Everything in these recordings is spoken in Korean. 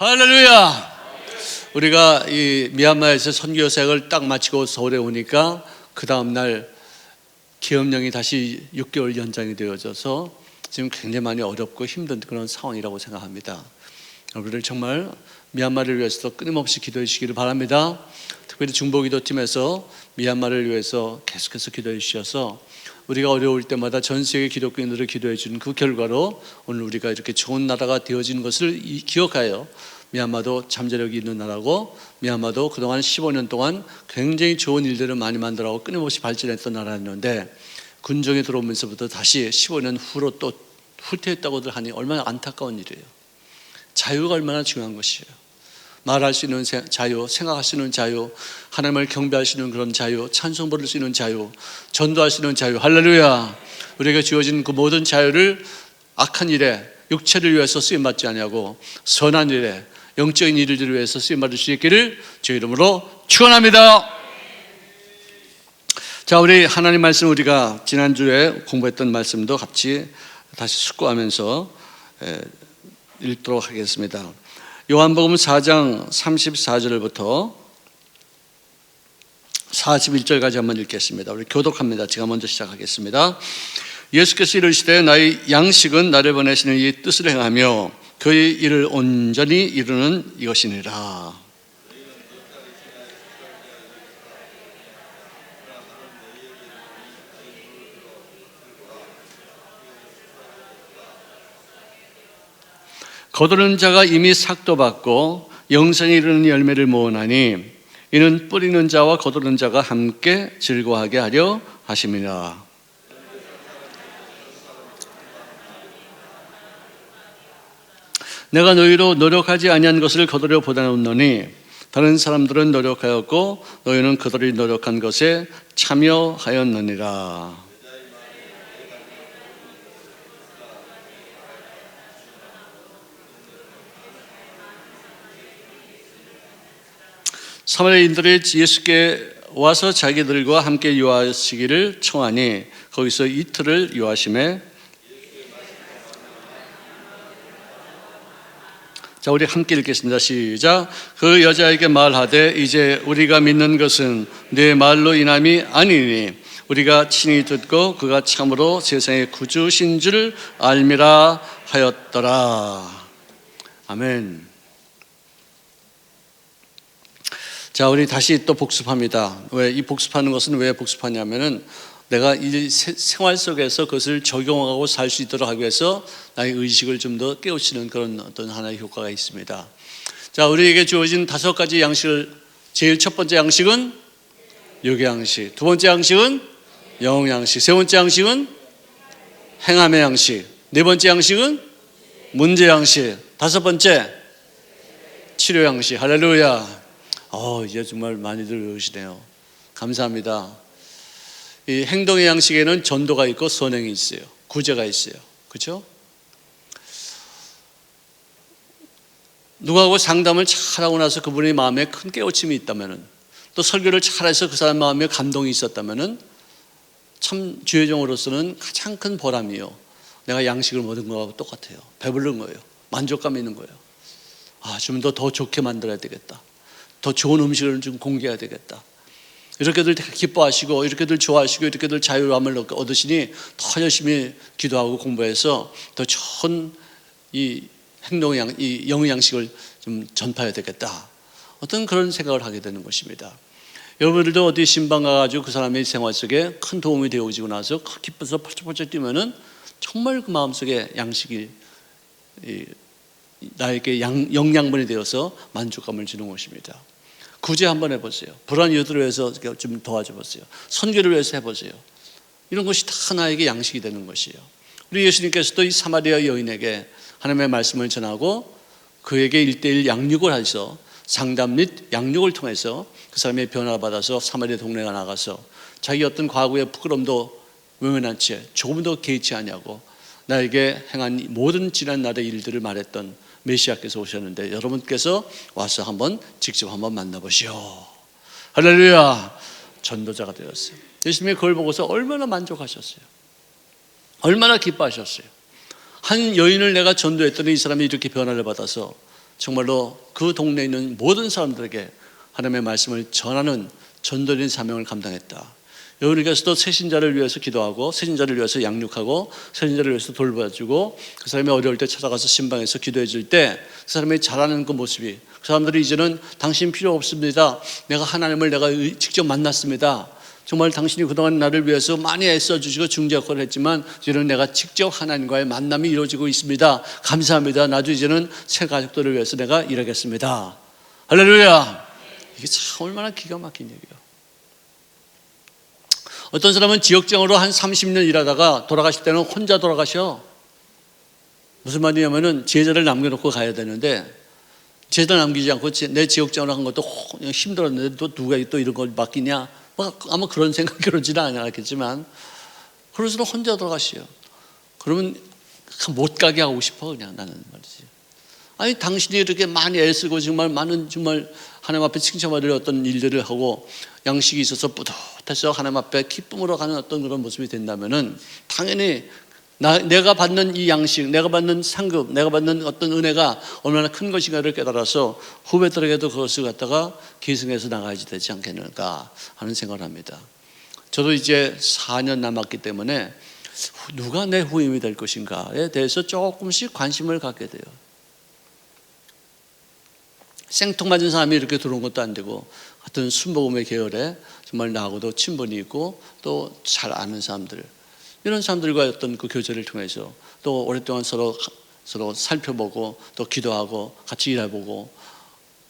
할렐루야! 우리가 이 미얀마에서 선교 생을 딱 마치고 서울에 오니까 그 다음날 계엄령이 다시 6개월 연장이 되어져서 지금 굉장히 많이 어렵고 힘든 그런 상황이라고 생각합니다. 여러분들 정말 미얀마를 위해서 끊임없이 기도해 주시기를 바랍니다. 특별히 중보기도팀에서 미얀마를 위해서 계속해서 기도해 주셔서 우리가 어려울 때마다 전 세계 기독교인들을 기도해 주는 그 결과로 오늘 우리가 이렇게 좋은 나라가 되어진 것을 기억하여 미얀마도 잠재력이 있는 나라고, 미얀마도 그동안 15년 동안 굉장히 좋은 일들을 많이 만들어가고 끊임없이 발전했던 나라였는데 군정이 들어오면서부터 다시 15년 후로 또 후퇴했다고들 하니 얼마나 안타까운 일이에요. 자유가 얼마나 중요한 것이에요. 말할 수 있는 자유, 생각할 수 있는 자유, 하나님을 경배할 수 있는 그런 자유, 찬송 부를 수 있는 자유, 전도할 수 있는 자유. 할렐루야! 우리에게 주어진 그 모든 자유를 악한 일에, 육체를 위해서 쓰임받지 아니하고 선한 일에, 영적인 일들을 위해서 쓰임받을 수 있기를 주의 이름으로 축원합니다. 자, 우리 하나님 말씀, 우리가 지난주에 공부했던 말씀도 같이 다시 숙고하면서 읽도록 하겠습니다. 요한복음 4장 34절부터 41절까지 한번 읽겠습니다. 우리 교독합니다. 제가 먼저 시작하겠습니다. 예수께서 이르시되 나의 양식은 나를 보내시는 이 뜻을 행하며 그의 일을 온전히 이루는 이것이니라. 거두는 자가 이미 삭도 받고 영생에 이르는 열매를 모으나니 이는 뿌리는 자와 거두는 자가 함께 즐거워하게 하려 하심이라. 내가 너희로 노력하지 아니한 것을 거두려 보내었노니 다른 사람들은 노력하였고 너희는 그들이 노력한 것에 참여하였느니라. 사마리아인들이 예수께 와서 자기들과 함께 유하시기를 청하니 거기서 이틀을 유하심에. 자, 우리 함께 읽겠습니다. 시작. 그 여자에게 말하되 이제 우리가 믿는 것은 네 말로 인함이 아니니 우리가 친히 듣고 그가 참으로 세상의 구주신 줄 알미라 하였더라. 아멘. 자, 우리 다시 또 복습합니다. 왜 이 복습하는 것은 왜 복습하냐면은 내가 이 생활 속에서 그것을 적용하고 살 수 있도록 하기 위해서 나의 의식을 좀 더 깨우치는 그런 어떤 하나의 효과가 있습니다. 자, 우리에게 주어진 5가지 양식을, 제일 첫 번째 양식은 육의 양식, 두 번째 양식은 영의 양식, 세 번째 양식은 행함의 양식, 네 번째 양식은 문제 양식, 다섯 번째 치료 양식. 할렐루야. 이제 정말 많이들 외우시네요. 감사합니다. 이 행동의 양식에는 전도가 있고 선행이 있어요. 구제가 있어요. 그렇죠? 누구하고 상담을 잘하고 나서 그분의 마음에 큰 깨우침이 있다면, 또 설교를 잘해서 그 사람 마음에 감동이 있었다면 참 주의종으로서는 가장 큰 보람이요, 내가 양식을 먹은 거하고 똑같아요. 배부른 거예요. 만족감 있는 거예요. 좀 더 좋게 만들어야 되겠다. 더 좋은 음식을 좀 공개해야 되겠다. 이렇게들 기뻐하시고 이렇게들 좋아하시고 이렇게들 자유함을 얻으시니 더 열심히 기도하고 공부해서 더 좋은 이 행동의 이 영의 양식을 좀 전파해야 되겠다. 어떤 그런 생각을 하게 되는 것입니다. 여러분들도 어디 신방 가가지고 그 사람의 생활 속에 큰 도움이 되어지고 나서 기뻐서 펄쩍펄쩍 뛰면은 정말 그 마음속에 양식이 나에게 영양분이 되어서 만족감을 주는 것입니다. 구제 한번 해보세요. 불안 이웃들을 위해서 좀 도와줘 보세요. 선교를 위해서 해보세요. 이런 것이 다 나에게 양식이 되는 것이에요. 우리 예수님께서도 이 사마리아 여인에게 하나님의 말씀을 전하고 그에게 1:1 양육을 하셔서 상담 및 양육을 통해서 그 사람의 변화를 받아서 사마리아 동네가 나가서 자기 어떤 과거의 부끄럼도 외면한 채 조금도 개의치 아니하고 나에게 행한 모든 지난 날의 일들을 말했던 메시아께서 오셨는데 여러분께서 와서 직접 한번 만나보시오. 할렐루야. 전도자가 되었어요. 예수님이 그걸 보고서 얼마나 만족하셨어요. 얼마나 기뻐하셨어요. 한 여인을 내가 전도했더니 이 사람이 이렇게 변화를 받아서 정말로 그 동네에 있는 모든 사람들에게 하나님의 말씀을 전하는 전도인 사명을 감당했다. 여러분께서도 새신자를 위해서 기도하고, 새신자를 위해서 양육하고, 새신자를 위해서 돌봐주고, 그 사람이 어려울 때 찾아가서 신방에서 기도해 줄 때 그 사람이 잘하는 그 모습이, 그 사람들이 이제는 당신 필요 없습니다, 내가 하나님을 내가 직접 만났습니다, 정말 당신이 그동안 나를 위해서 많이 애써주시고 중재 역할을 했지만 이제는 내가 직접 하나님과의 만남이 이루어지고 있습니다, 감사합니다, 나도 이제는 새 가족들을 위해서 내가 일하겠습니다. 할렐루야. 이게 참 얼마나 기가 막힌 얘기예요. 어떤 사람은 지역장으로 한 30년 일하다가 돌아가실 때는 혼자 돌아가셔. 무슨 말이냐면은 제자를 남겨놓고 가야 되는데, 제자 남기지 않고 내 지역장으로 한 것도 힘들었는데 또 누가 또 이런 걸 맡기냐, 아마 그런 생각이 그러지는 않았겠지만, 그래서도 혼자 돌아가시요. 그러면 못 가게 하고 싶어 그냥 나는 말이지. 아니 당신이 이렇게 많이 애쓰고 정말 많은, 정말 하나님 앞에 칭찬받을 어떤 일들을 하고 양식이 있어서 뿌듯해서 하나님 앞에 기쁨으로 가는 어떤 그런 모습이 된다면은 당연히 내가 받는 이 양식, 내가 받는 상급, 내가 받는 어떤 은혜가 얼마나 큰 것인가를 깨달아서 후배들에게도 그것을 갖다가 계승해서 나가야지 되지 않겠는가 하는 생각을 합니다. 저도 이제 4년 남았기 때문에 누가 내 후임이 될 것인가에 대해서 조금씩 관심을 갖게 돼요. 생뚱맞은 사람이 이렇게 들어온 것도 안 되고, 같은 순복음의 계열에 정말 나하고도 친분이 있고 또 잘 아는 사람들, 이런 사람들과의 어떤 그 교제를 통해서 또 오랫동안 서로 살펴보고 또 기도하고 같이 일해보고,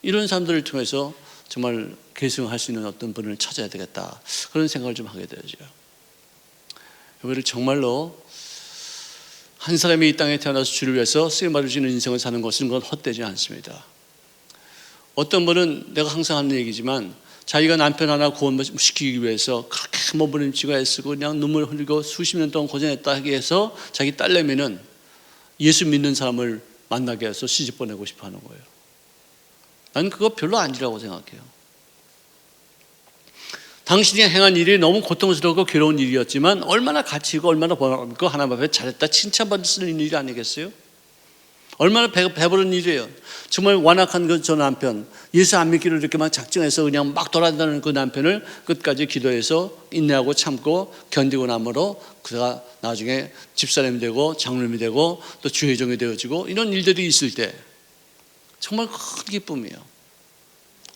이런 사람들을 통해서 정말 계승할 수 있는 어떤 분을 찾아야 되겠다, 그런 생각을 좀 하게 되죠. 이거를 정말로 한 사람이 이 땅에 태어나서 주를 위해서 쓰임받을 수 있는 인생을 사는 것은 그건 헛되지 않습니다. 어떤 분은 내가 항상 하는 얘기지만 자기가 남편 하나 구원시키기 위해서 그렇게 몸부림치고 애쓰고 그냥 눈물 흘리고 수십 년 동안 고생했다 하기 위해서 자기 딸내미는 예수 믿는 사람을 만나게 해서 시집 보내고 싶어 하는 거예요. 나는 그거 별로 아니라고 생각해요. 당신이 행한 일이 너무 고통스럽고 괴로운 일이었지만 얼마나 가치 있고 얼마나 보람있고 하나님 앞에 잘했다 칭찬받을 수 있는 일이 아니겠어요? 얼마나 배부른 일이에요. 정말 완악한 그 저 남편, 예수 안 믿기를 이렇게 막 작정해서 그냥 막 돌아다니는 그 남편을 끝까지 기도해서 인내하고 참고 견디고 남으로 그가 나중에 집사람이 되고 장로님이 되고 또 주회장이 되어지고, 이런 일들이 있을 때 정말 큰 기쁨이에요.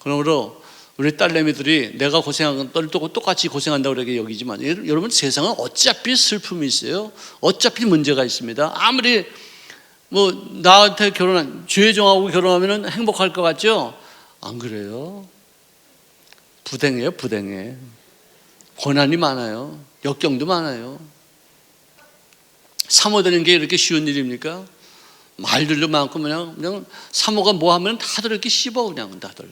그러므로 우리 딸내미들이 내가 고생한 걸 똑같이 고생한다고 그렇게 여기지만, 여러분 세상은 어차피 슬픔이 있어요. 어차피 문제가 있습니다. 아무리 나한테 결혼한 주혜정하고 결혼하면 행복할 것 같죠? 안 그래요. 부당해요. 부당해. 고난이 많아요. 역경도 많아요. 사모되는 게 이렇게 쉬운 일입니까? 말들도 많고 그냥 사모가 뭐 하면 다들 이렇게 씹어 그냥 다들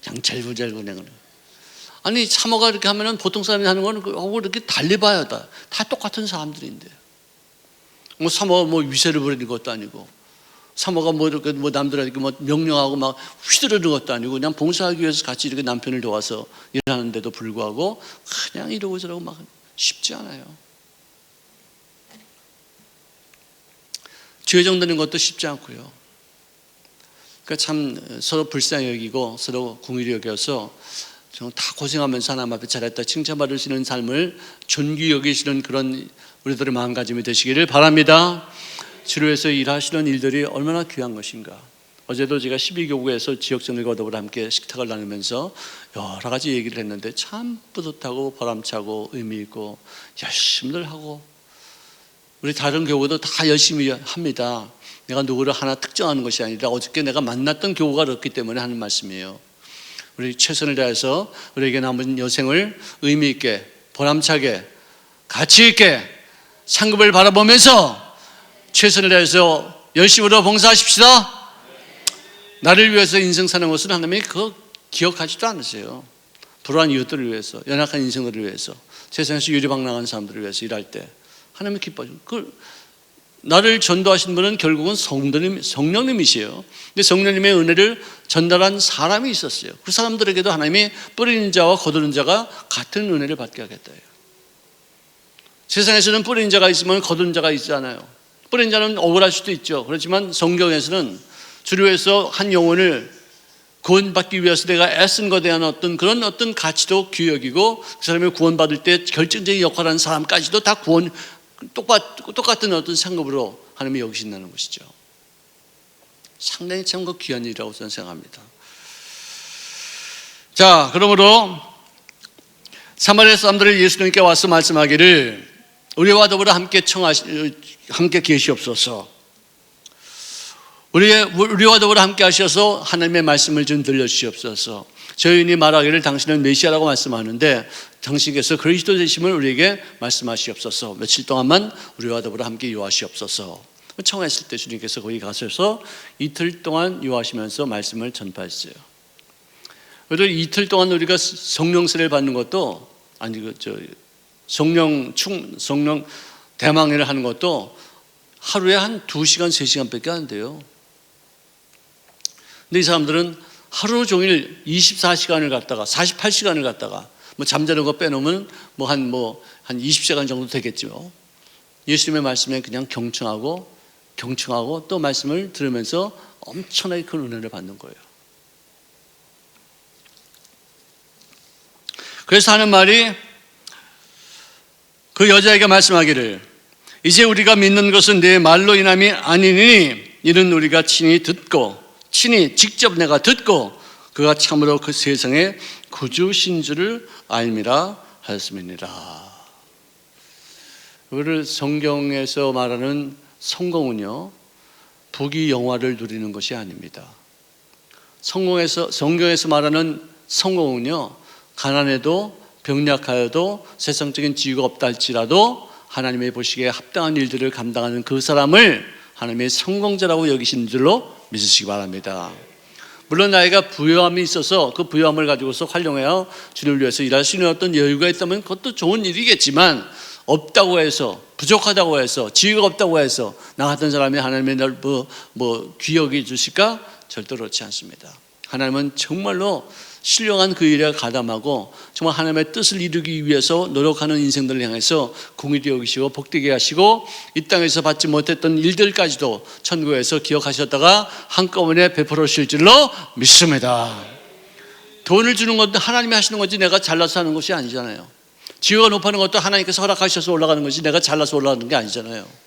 그냥 잘구잘구 그냥. 아니 사모가 이렇게 하면은 보통 사람이 하는 거는 하고 이렇게 달리 봐야 다 똑같은 사람들인데. 사모가 위세를 부리는 것도 아니고, 사모가 이렇게 남들에게 명령하고 막 휘두르는 것도 아니고, 그냥 봉사하기 위해서 같이 이렇게 남편을 도와서 일하는데도 불구하고 그냥 이러고 저러고 막 쉽지 않아요. 죄정 되는 것도 쉽지 않고요. 그러니까 참 서로 불쌍히 여기고 서로 궁일이 여겨서 다 고생하면서 하나님 앞에 잘했다 칭찬받을 수 있는 삶을 존귀 여기시는 그런 우리들의 마음가짐이 되시기를 바랍니다. 주를 위해서 일하시는 일들이 얼마나 귀한 것인가. 어제도 제가 12교구에서 지역정일과 더불어 함께 식탁을 나누면서 여러 가지 얘기를 했는데 참 뿌듯하고 보람차고 의미 있고 열심히들 하고, 우리 다른 교구도 다 열심히 합니다. 내가 누구를 하나 특정하는 것이 아니라 어저께 내가 만났던 교구가 그렇기 때문에 하는 말씀이에요. 우리 최선을 다해서 우리에게 남은 여생을 의미 있게 보람차게 가치 있게 상급을 바라보면서 최선을 다해서 열심으로 봉사하십시다. 나를 위해서 인생 사는 것은 하나님이 그거 기억하지도 않으세요. 불우한 이웃들을 위해서, 연약한 인생들을 위해서, 세상에서 유리방랑한 사람들을 위해서 일할 때 하나님이 기뻐하죠. 나를 전도하신 분은 결국은 성령님이시에요. 근데 성령님의 은혜를 전달한 사람이 있었어요. 그 사람들에게도 하나님이 뿌리는 자와 거두는 자가 같은 은혜를 받게 하겠다. 세상에서는 뿌리는 자가 있으면 거두는 자가 있잖아요. 뿌리는 자는 억울할 수도 있죠. 그렇지만 성경에서는 주를 위해서 한 영혼을 구원받기 위해서 내가 애쓴 것에 대한 어떤 가치도 귀여기고, 그 사람이 구원받을 때 결정적인 역할을 하는 사람까지도 다 똑같은 어떤 상급으로 하나님이 여기신다는 것이죠. 상당히 참 귀한 일이라고 저는 생각합니다. 자, 그러므로 사마리아 사람들을 예수님께 와서 말씀하기를 우리와 더불어 함께 계시옵소서. 우리와 더불어 함께 하셔서 하나님의 말씀을 좀 들려주시옵소서. 저희인이 말하기를 당신은 메시아라고 말씀하는데 당신께서 그리스도 되심을 우리에게 말씀하시옵소서. 며칠 동안만 우리와 더불어 함께 유하시옵소서. 청했을 때 주님께서 거기 가셔서 이틀 동안 유하시면서 말씀을 전파했어요. 그리고 이틀 동안 우리가 성령 세례를 받는 것도 성령 대망회를 하는 것도 하루에 한 2시간, 3시간밖에 안 돼요. 근데 이 사람들은 하루 종일 24시간을 갖다가 48시간을 갖다가 뭐 잠자는 거 빼놓으면 한 20시간 정도 되겠죠. 예수님의 말씀에 그냥 경청하고 또 말씀을 들으면서 엄청나게 큰 은혜를 받는 거예요. 그래서 하는 말이 그 여자에게 말씀하기를 이제 우리가 믿는 것은 내 말로 인함이 아니니 이는 우리가 친히 직접 내가 듣고 그가 참으로 그 세상의 구주신 줄을 알미라 하였음이니라. 그를 성경에서 말하는 성공은요, 부귀 영화를 누리는 것이 아닙니다. 성경에서 말하는 성공은요, 가난해도 병약하여도 세상적인 지위가 없다 할지라도 하나님의 보시기에 합당한 일들을 감당하는 그 사람을 하나님의 성공자라고 여기시는 줄로 믿으시기 바랍니다. 물론 나이가 부요함이 있어서 그 부요함을 가지고서 활용하여 주님을 위해서 일할 수 있는 어떤 여유가 있다면 그것도 좋은 일이겠지만, 없다고 해서, 부족하다고 해서, 지위가 없다고 해서 나 같은 사람이 하나님의 날 귀여게 주실까? 절대로 그렇지 않습니다. 하나님은 정말로 신령한 그 일에 가담하고 정말 하나님의 뜻을 이루기 위해서 노력하는 인생들을 향해서 공의도 여기시고 복되게 하시고 이 땅에서 받지 못했던 일들까지도 천국에서 기억하셨다가 한꺼번에 베풀어 주실 줄로 믿습니다. 돈을 주는 것도 하나님이 하시는 거지 내가 잘나서 하는 것이 아니잖아요. 지위가 높아는 것도 하나님께서 허락하셔서 올라가는 것이 내가 잘나서 올라가는 게 아니잖아요.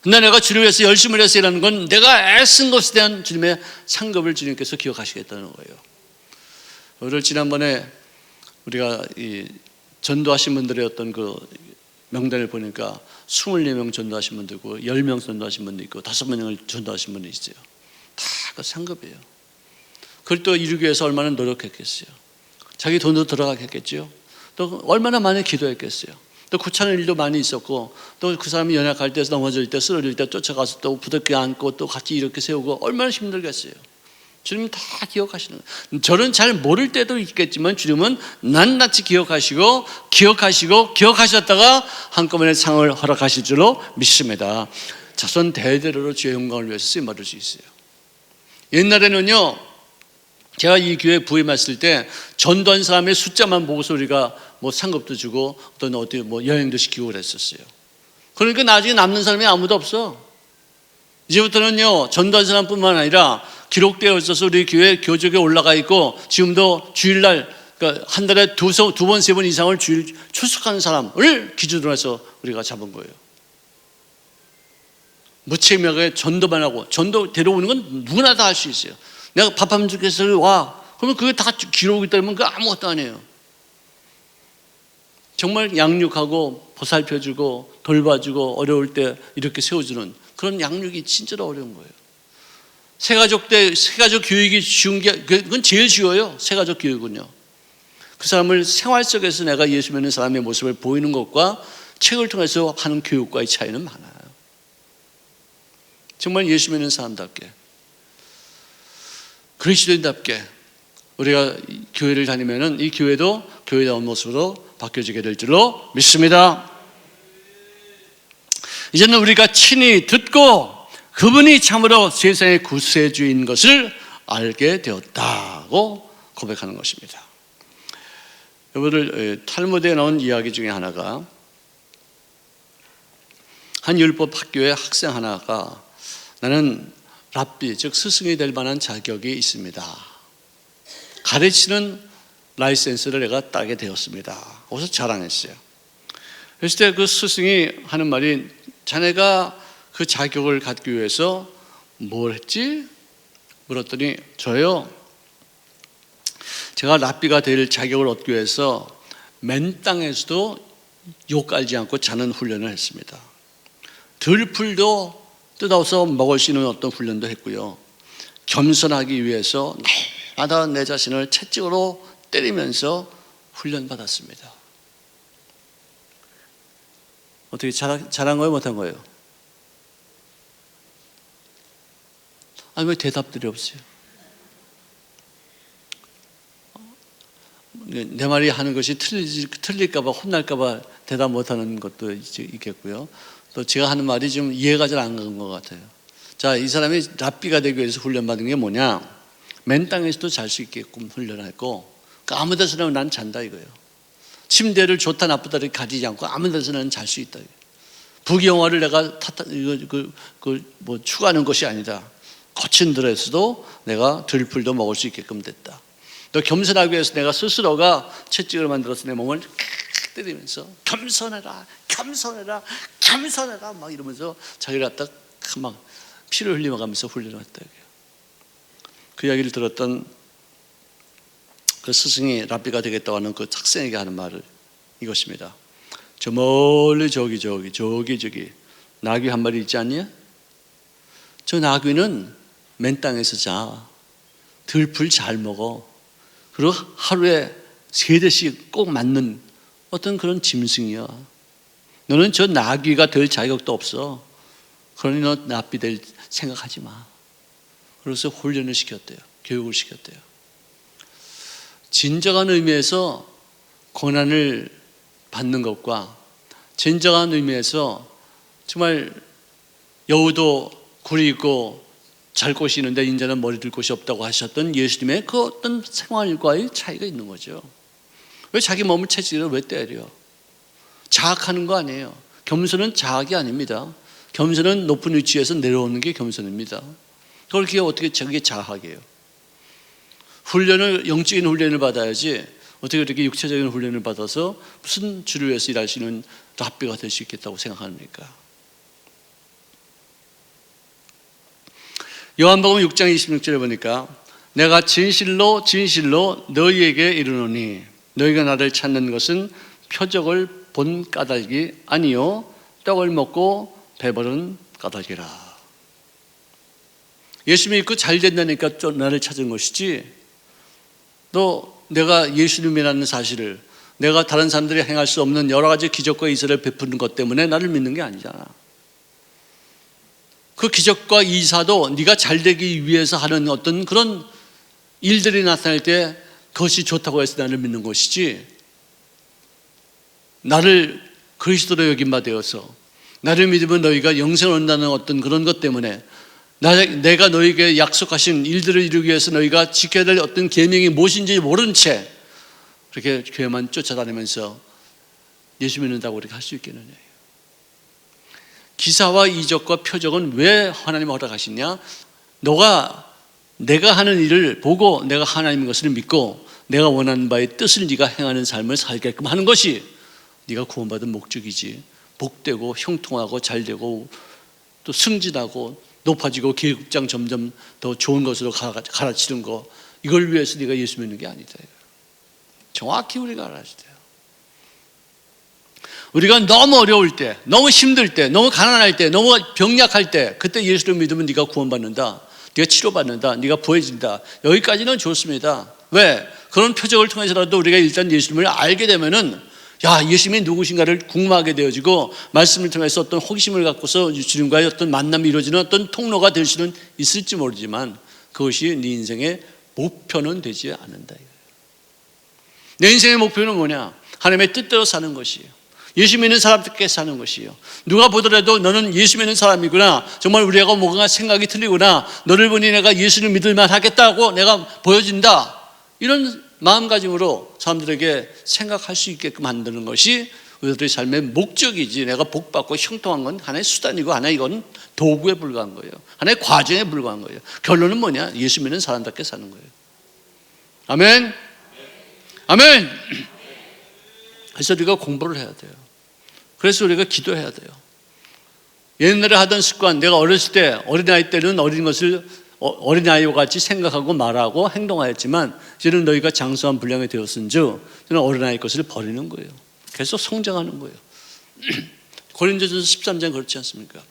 근데 내가 주를 위해서 열심을 해서 일하는 건 내가 애쓴 것에 대한 주님의 상급을 주님께서 기억하시겠다는 거예요. 오늘 지난번에 우리가 전도하신 분들의 어떤 그 명단을 보니까 24명 전도하신 분도 있고 10명 전도하신 분도 있고 5명을 전도하신 분도 있어요. 다 그 상급이에요. 그걸 또 이루기 위해서 얼마나 노력했겠어요. 자기 돈도 들어가겠죠. 또 얼마나 많이 기도했겠어요. 또 구차는 일도 많이 있었고 또 그 사람이 연약할 때 넘어질 때 쓰러질 때 쫓아가서 또 부득이 안고 또 같이 이렇게 세우고 얼마나 힘들겠어요. 주님은 다 기억하시는 거예요. 저는 잘 모를 때도 있겠지만 주님은 낱낱이 기억하셨다가 한꺼번에 상을 허락하실 줄로 믿습니다. 자손 대대로 주의 영광을 위해서 쓰임 받을 수 있어요. 옛날에는요, 제가 이 교회에 부임했을 때 전도한 사람의 숫자만 보고서 우리가 상급도 주고 어디 여행도 시키고 그랬었어요. 그러니까 나중에 남는 사람이 아무도 없어. 이제부터는요, 전도한 사람뿐만 아니라 기록되어 있어서 우리 교회 교적에 올라가 있고 지금도 주일날 그러니까 한 달에 두 번, 세 번 이상을 주일 출석하는 사람을 기준으로 해서 우리가 잡은 거예요. 무책임하게 전도만 하고, 전도 데려오는 건 누구나 다 할 수 있어요. 내가 밥 한 줄 해서 와. 그러면 그게 다 기록이 있다면 그거 아무것도 아니에요. 정말 양육하고 보살펴주고 돌봐주고 어려울 때 이렇게 세워주는 그런 양육이 진짜로 어려운 거예요. 새가족 교육이 쉬운 게, 그건 제일 쉬워요. 새가족 교육은요. 그 사람을 생활 속에서 내가 예수 믿는 사람의 모습을 보이는 것과 책을 통해서 하는 교육과의 차이는 많아요. 정말 예수 믿는 사람답게, 그리스도인답게 우리가 교회를 다니면은 이 교회도 교회다운 모습으로 바뀌어지게 될 줄로 믿습니다. 이제는 우리가 친히 듣고 그분이 참으로 세상의 구세주인 것을 알게 되었다고 고백하는 것입니다. 여러분들 탈무드에 나온 이야기 중에 하나가, 한 율법 학교의 학생 하나가 나는 랍비, 즉 스승이 될 만한 자격이 있습니다. 가르치는 라이센스를 내가 따게 되었습니다. 거기서 자랑했어요. 그랬을 때 그 스승이 하는 말이, 자네가 그 자격을 갖기 위해서 뭘 했지? 물었더니, 저요, 제가 랍비가 될 자격을 얻기 위해서 맨 땅에서도 욕 깔지 않고 자는 훈련을 했습니다. 들풀도 뜯어서 먹을 수 있는 어떤 훈련도 했고요. 겸손하기 위해서 날마다 내 자신을 채찍으로 때리면서 훈련받았습니다. 어떻게 잘한 거예요? 못한 거예요? 아니, 왜 대답들이 없어요? 내 말이 하는 것이 틀릴까봐, 혼날까봐 대답 못하는 것도 있겠고요. 또 제가 하는 말이 좀 이해가 잘 안 가는 것 같아요. 자, 이 사람이 랍비가 되기 위해서 훈련받은 게 뭐냐? 맨 땅에서도 잘 수 있게끔 훈련했고, 아무 데서나 난 잔다 이거예요. 침대를 좋다 나쁘다 이렇게 가지지 않고 아무 데서나 잘 수 있다. 부귀영화를 내가 뭐 추구하는 것이 아니다. 거친 들에서도 내가 들풀도 먹을 수 있게끔 됐다. 또 겸손하기 위해서 내가 스스로가 채찍을 만들어서 내 몸을 때리면서 겸손해라, 겸손해라, 겸손해라 막 이러면서 자기를 갖다 막 피를 흘려가면서 훈련을 했다. 그 이야기를 들었던 그 스승이 랍비가 되겠다고 하는 그 학생에게 하는 말을 이것입니다. 저 멀리 저기 나귀 한 마리 있지 않냐? 저 나귀는 맨 땅에서 자. 들풀 잘 먹어. 그리고 하루에 3대씩 꼭 맞는 어떤 그런 짐승이야. 너는 저 나귀가 될 자격도 없어. 그러니 너 랍비 될 생각하지 마. 그래서 훈련을 시켰대요. 교육을 시켰대요. 진정한 의미에서 고난을 받는 것과 진정한 의미에서 정말 여우도 굴이 있고 잘 곳이 있는데 인자는 머리 들 곳이 없다고 하셨던 예수님의 그 어떤 생활과의 차이가 있는 거죠. 왜 자기 몸을 채찍으로 왜 때려? 자학하는 거 아니에요. 겸손은 자학이 아닙니다. 겸손은 높은 위치에서 내려오는 게 겸손입니다. 그렇게 어떻게 저게 자학이에요? 훈련을, 영적인 훈련을 받아야지 어떻게 그렇게 육체적인 훈련을 받아서 무슨 주를 위해서 일할 수 있는 랍비가 될 수 있겠다고 생각합니까? 요한복음 6장 26절에 보니까 내가 진실로 너희에게 이르노니 너희가 나를 찾는 것은 표적을 본 까닭이 아니요 떡을 먹고 배부른 까닭이라. 예수 믿고 잘 된다니까 좀 나를 찾은 것이지, 또 내가 예수님이라는 사실을, 내가 다른 사람들이 행할 수 없는 여러 가지 기적과 이사를 베푸는 것 때문에 나를 믿는 게 아니잖아. 그 기적과 이사도 네가 잘 되기 위해서 하는 어떤 그런 일들이 나타날 때 그것이 좋다고 해서 나를 믿는 것이지, 나를 그리스도로 여긴 바 되어서 나를 믿으면 너희가 영생을 얻는다는 어떤 그런 것 때문에 내가 너희에게 약속하신 일들을 이루기 위해서 너희가 지켜야 될 어떤 계명이 무엇인지 모른 채 그렇게 교회만 쫓아다니면서 예수 믿는다고 그렇게 할 수 있겠느냐. 기사와 이적과 표적은 왜 하나님이 허락하시냐? 내가 하는 일을 보고 내가 하나님의 것을 믿고 내가 원하는 바의 뜻을 네가 행하는 삶을 살게끔 하는 것이 네가 구원받은 목적이지. 복되고 형통하고 잘되고 또 승진하고 높아지고 계급장 점점 더 좋은 것으로 갈아치는 거, 이걸 위해서 네가 예수 믿는 게 아니다. 정확히 우리가 알아야 돼요. 우리가 너무 어려울 때, 너무 힘들 때, 너무 가난할 때, 너무 병약할 때, 그때 예수를 믿으면 네가 구원받는다, 네가 치료받는다, 네가 부해진다. 여기까지는 좋습니다. 왜? 그런 표적을 통해서라도 우리가 일단 예수님을 알게 되면은 예수님이 누구신가를 궁금하게 되어지고 말씀을 통해서 어떤 호기심을 갖고서 주님과의 어떤 만남이 이루어지는 어떤 통로가 될 수는 있을지 모르지만 그것이 네 인생의 목표는 되지 않는다. 내 인생의 목표는 뭐냐? 하나님의 뜻대로 사는 것이에요. 예수 믿는 사람들께 사는 것이에요. 누가 보더라도 너는 예수 믿는 사람이구나, 정말 우리가 뭔가 생각이 틀리구나, 너를 보니 내가 예수를 믿을만 하겠다고 내가 보여진다, 이런 마음가짐으로 사람들에게 생각할 수 있게끔 만드는 것이 우리들의 삶의 목적이지, 내가 복받고 형통한 건 하나의 수단이고 하나의 이건 도구에 불과한 거예요. 하나의 과정에 불과한 거예요. 결론은 뭐냐? 예수 믿는 사람답게 사는 거예요. 아멘. 아멘. 그래서 우리가 공부를 해야 돼요. 그래서 우리가 기도해야 돼요. 옛날에 하던 습관, 내가 어렸을 때 어린아이 때는 어린 것을 어린아이와 같이 생각하고 말하고 행동하였지만 이제는 너희가 장수한 분량이 되었은즉 저는 어린아이 것을 버리는 거예요. 계속 성장하는 거예요. 고린도전서 13장 그렇지 않습니까?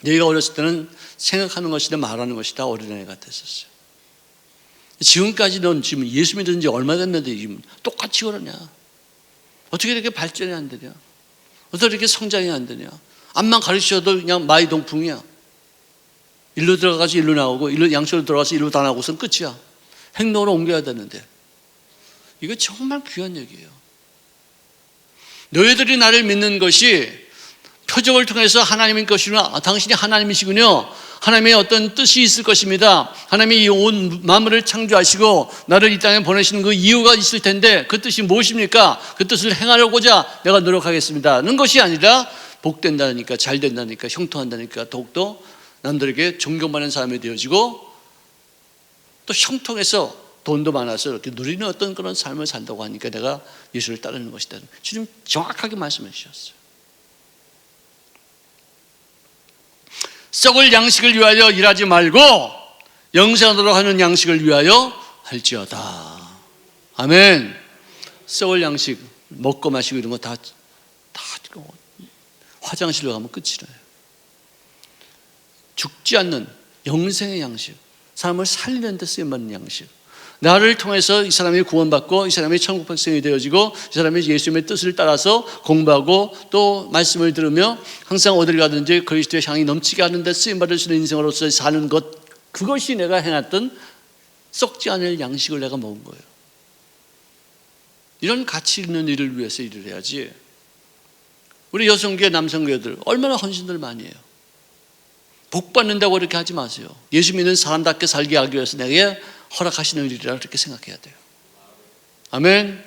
너희가 어렸을 때는 생각하는 것이다 말하는 것이다 어린아이 같았었어요. 지금까지 넌 지금 예수 믿은 지 얼마 됐는데 지금 똑같이 그러냐? 어떻게 이렇게 발전이 안 되냐? 어떻게 이렇게 성장이 안 되냐? 앞만 가르쳐도 그냥 마이동풍이야. 일로 들어가서 일로 나오고 일로 양쪽으로 들어가서 일로 다 나오고선 끝이야. 행동으로 옮겨야 되는데 이거 정말 귀한 얘기예요. 너희들이 나를 믿는 것이 표적을 통해서 하나님인 것이구나, 당신이 하나님이시군요, 하나님의 어떤 뜻이 있을 것입니다, 하나님이 이 온 만물을 창조하시고 나를 이 땅에 보내시는 그 이유가 있을 텐데 그 뜻이 무엇입니까? 그 뜻을 행하려고자 내가 노력하겠습니다는 것이 아니라 복된다니까, 잘 된다니까, 형통한다니까 더욱더 남들에게 존경받는 사람이 되어지고 또 형통해서 돈도 많아서 이렇게 누리는 어떤 그런 삶을 산다고 하니까 내가 예수를 따르는 것이다. 주님 정확하게 말씀해 주셨어요. 썩을 양식을 위하여 일하지 말고 영생하도록 하는 양식을 위하여 할지어다. 아멘. 썩을 양식 먹고 마시고 이런 거 다 화장실로 가면 끝이래요. 죽지 않는 영생의 양식, 사람을 살리는 데 쓰임받는 양식, 나를 통해서 이 사람이 구원받고 이 사람이 천국 백성이 되어지고 이 사람이 예수님의 뜻을 따라서 공부하고 또 말씀을 들으며 항상 어딜 가든지 그리스도의 향이 넘치게 하는 데 쓰임받을 수 있는 인생으로서 사는 것, 그것이 내가 해놨던 썩지 않을 양식을 내가 먹은 거예요. 이런 가치 있는 일을 위해서 일을 해야지. 우리 여성교회 남성교회들 얼마나 헌신들 많이 해요. 복 받는다고 그렇게 하지 마세요. 예수 믿는 사람답게 살게 하기 위해서 내게 허락하시는 일이라 그렇게 생각해야 돼요. 아멘.